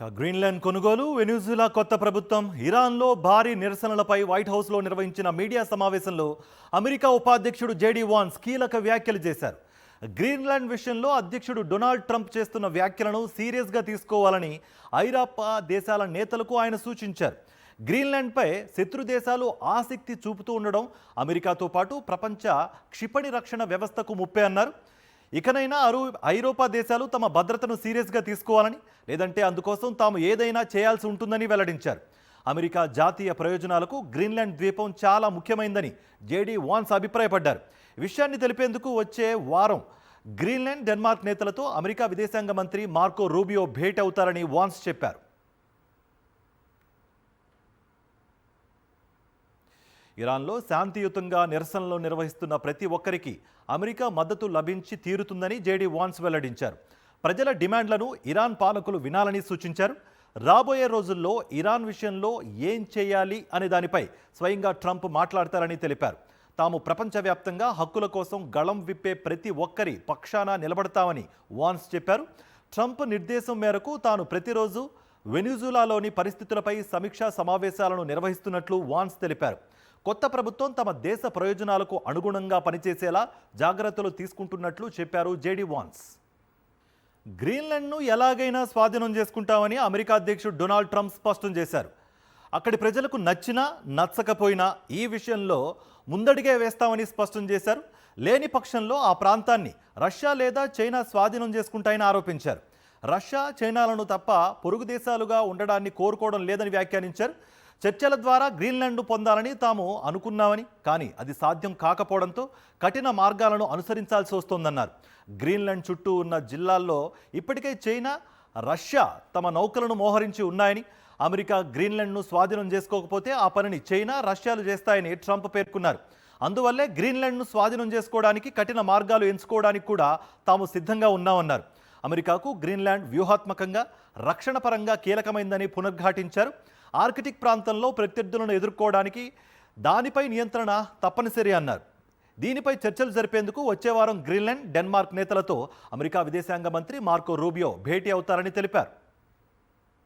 Greenland కొనుగోలు, Venezuela కొత్త ప్రభుత్వం, ఇరాన్లో భారీ నిరసనలపై వైట్ హౌస్లో నిర్వహించిన మీడియా సమావేశంలో అమెరికా ఉపాధ్యక్షుడు జేడీ వాన్స్ కీలక వ్యాఖ్యలు చేశారు. గ్రీన్లాండ్ విషయంలో అధ్యక్షుడు డొనాల్డ్ ట్రంప్ చేస్తున్న వ్యాఖ్యలను సీరియస్గా తీసుకోవాలని ఐరోపా దేశాల నేతలకు ఆయన సూచించారు. గ్రీన్లాండ్పై శత్రు దేశాలు ఆసక్తి చూపుతూ ఉండడం అమెరికాతో పాటు ప్రపంచ క్షిపణి రక్షణ వ్యవస్థకు ముప్పే అన్నారు. ఇకనైనా ఐరోపా దేశాలు తమ భద్రతను సీరియస్గా తీసుకోవాలని, లేదంటే అందుకోసం తాము ఏదైనా చేయాల్సి ఉంటుందని వెల్లడించారు. అమెరికా జాతీయ ప్రయోజనాలకు గ్రీన్లాండ్ ద్వీపం చాలా ముఖ్యమైందని జేడీ వాన్స్ అభిప్రాయపడ్డారు. ఈ విషయాన్ని తెలిపేందుకు వచ్చే వారం గ్రీన్లాండ్, డెన్మార్క్ నేతలతో అమెరికా విదేశాంగ మంత్రి మార్కో రూబియో భేటీ అవుతారని వాన్స్ చెప్పారు. ఇరాన్లో శాంతియుతంగా నిరసనలు నిర్వహిస్తున్న ప్రతి ఒక్కరికి అమెరికా మద్దతు లభించి తీరుతుందని జేడీ వాన్స్ వెల్లడించారు. ప్రజల డిమాండ్లను ఇరాన్ పాలకులు వినాలని సూచించారు. రాబోయే రోజుల్లో ఇరాన్ విషయంలో ఏం చేయాలి అనే దానిపై స్వయంగా ట్రంప్ మాట్లాడతారని తెలిపారు. తాము ప్రపంచవ్యాప్తంగా హక్కుల కోసం గళం విప్పే ప్రతి ఒక్కరి పక్షాన నిలబడతామని వాన్స్ చెప్పారు. ట్రంప్ నిర్దేశం మేరకు తాను ప్రతిరోజు వెనిజులాలోని పరిస్థితులపై సమీక్షా సమావేశాలను నిర్వహిస్తున్నట్లు వాన్స్ తెలిపారు. కొత్త ప్రభుత్వం తమ దేశ ప్రయోజనాలకు అనుగుణంగా పనిచేసేలా జాగ్రత్తలు తీసుకుంటున్నట్లు చెప్పారు జేడీ వాన్స్. గ్రీన్లాండ్ను ఎలాగైనా స్వాధీనం చేసుకుంటామని అమెరికా అధ్యక్షుడు డొనాల్డ్ ట్రంప్ స్పష్టం చేశారు. అక్కడి ప్రజలకు నచ్చినా నచ్చకపోయినా ఈ విషయంలో ముందడిగే వేస్తామని స్పష్టం చేశారు. లేని పక్షంలో ఆ ప్రాంతాన్ని రష్యా లేదా చైనా స్వాధీనం చేసుకుంటాయని ఆరోపించారు. రష్యా, చైనాలను తప్ప పొరుగు దేశాలుగా ఉండడాన్ని కోరుకోవడం లేదని వ్యాఖ్యానించారు. చర్చల ద్వారా గ్రీన్లాండ్ను పొందాలని తాము అనుకున్నామని, కానీ అది సాధ్యం కాకపోవడంతో కఠిన మార్గాలను అనుసరించాల్సి వస్తోందన్నారు. గ్రీన్లాండ్ చుట్టూ ఉన్న జిల్లాల్లో ఇప్పటికే చైనా, రష్యా తమ నౌకలను మోహరించి ఉన్నాయని, అమెరికా గ్రీన్లాండ్ను స్వాధీనం చేసుకోకపోతే ఆ పనిని చైనా, రష్యాలు చేస్తాయని ట్రంప్ పేర్కొన్నారు. అందువల్లే గ్రీన్లాండ్ను స్వాధీనం చేసుకోవడానికి కఠిన మార్గాలు ఎంచుకోవడానికి కూడా తాము సిద్ధంగా ఉన్నామన్నారు. అమెరికాకు గ్రీన్లాండ్ వ్యూహాత్మకంగా, రక్షణ పరంగా కీలకమైందని పునరుద్ఘాటించారు. ఆర్కిటిక్ ప్రాంతంలో ప్రత్యర్థులను ఎదుర్కోవడానికి దానిపై నియంత్రణ తప్పనిసరి అన్నారు. దీనిపై చర్చలు జరిపేందుకు వచ్చే వారం గ్రీన్లాండ్, డెన్మార్క్ నేతలతో అమెరికా విదేశాంగ మంత్రి మార్కో రూబియో భేటీ అవుతారని తెలిపారు.